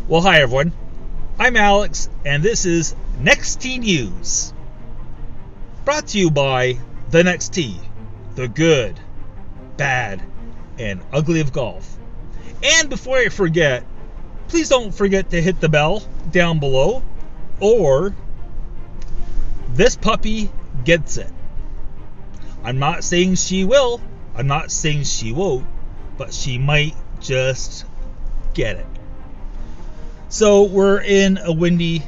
Well, hi everyone. I'm Alex, and this is Next Tee News. Brought to you by The Next Tee, the good, bad, and ugly of golf. And before I forget, please don't forget to hit the bell down below, or this puppy gets it. I'm not saying she will, I'm not saying she won't, but she might just get it. So we're in a windy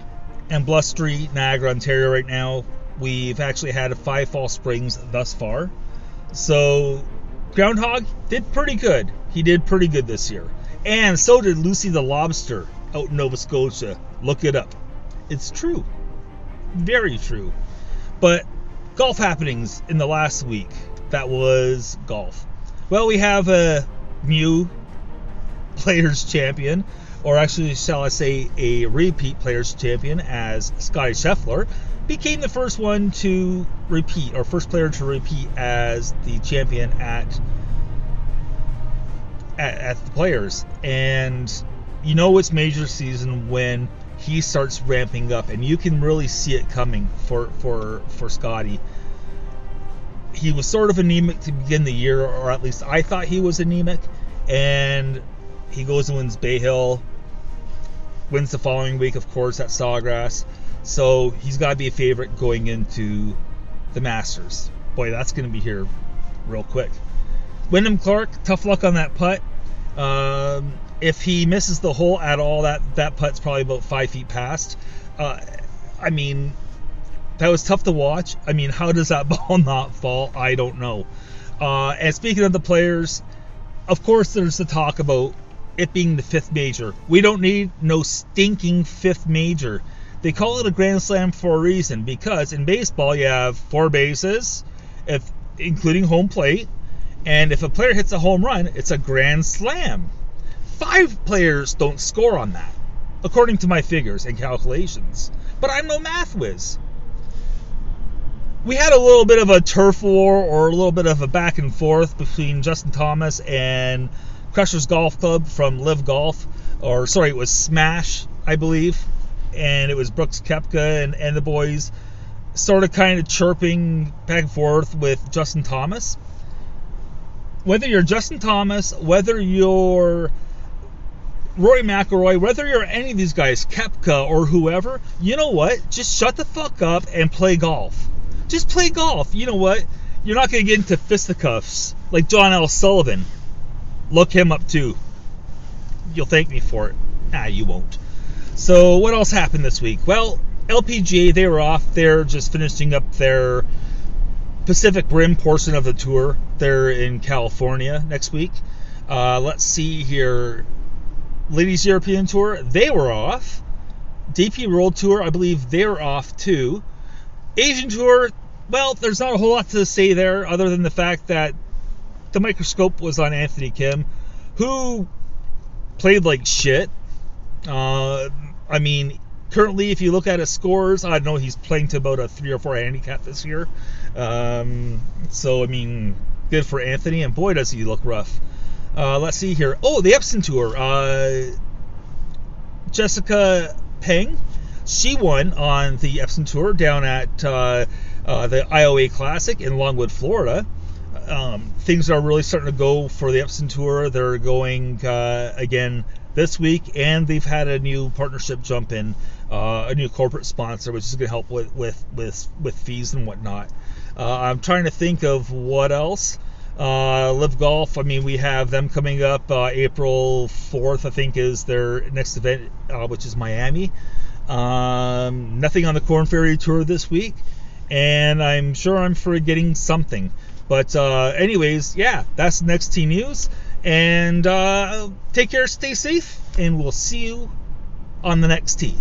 and blustery Niagara, Ontario right now. We've actually had 5 fall springs thus far. So Groundhog did pretty good. He did pretty good this year. And so did Lucy the Lobster out in Nova Scotia. Look it up. It's true. Very true. But golf happenings in the last week. That was golf. Well, we have a new Players Champion, or actually, shall I say, a repeat Players Champion, as Scotty Scheffler became the first one to repeat, or first player to repeat as the champion at the Players. And you know it's major season when he starts ramping up, and you can really see it coming for Scotty. He was sort of anemic to begin the year, or at least I thought he was anemic, and he goes and wins Bay Hill, wins the following week, of course, at Sawgrass. So he's got to be a favorite going into the Masters. Boy, that's going to be here real quick. Wyndham Clark, tough luck on that putt. If he misses the hole at all, that putt's probably about 5 feet past. I mean, that was tough to watch. I mean, how does that ball not fall? I don't know. And speaking of the Players, of course, there's the talk about it being the 5th major. We don't need no stinking 5th major. They call it a Grand Slam for a reason, because in baseball you have 4 bases, including home plate, and if a player hits a home run, it's a Grand Slam. 5 players don't score on that, according to my figures and calculations. But I'm no math whiz. We had a little bit of a turf war, or a little bit of a back and forth between Justin Thomas and Crushers Golf Club from Live Golf, or sorry, it was Smash, I believe, and it was Brooks Koepka and the boys sort of kind of chirping back and forth with Justin Thomas. Whether you're Justin Thomas, whether you're Rory McIlroy, whether you're any of these guys, Koepka or whoever, you know what? Just shut the fuck up and play golf. Just play golf. You know what? You're not going to get into fisticuffs like John L. Sullivan. Look him up too. You'll thank me for it. Nah, you won't. So what else happened this week? Well, LPGA, they were off. They're just finishing up their Pacific Rim portion of the tour. They're in California next week. Let's see here. Ladies European Tour, they were off. DP World Tour, I believe they were off too. Asian Tour, well, there's not a whole lot to say there other than the fact that the microscope was on Anthony Kim, who played like shit. I mean, currently, if you look at his scores, I don't know, he's playing to about a 3 or 4 handicap this year. So, I mean, good for Anthony, and boy, does he look rough. Let's see here. Oh, the Epson Tour. Jessica Peng, she won on the Epson Tour down at the IOA Classic in Longwood, Florida. Things are really starting to go for the Epson Tour. They're going again this week, and they've had a new partnership jump in, a new corporate sponsor, which is going to help with fees and whatnot. I'm trying to think of what else. Live Golf, I mean, we have them coming up April 4th, I think, is their next event, which is Miami. Nothing on the Korn Ferry Tour this week, and I'm sure I'm forgetting something. But anyways, yeah, that's Next Tee News. And take care, stay safe, and we'll see you on the next tee.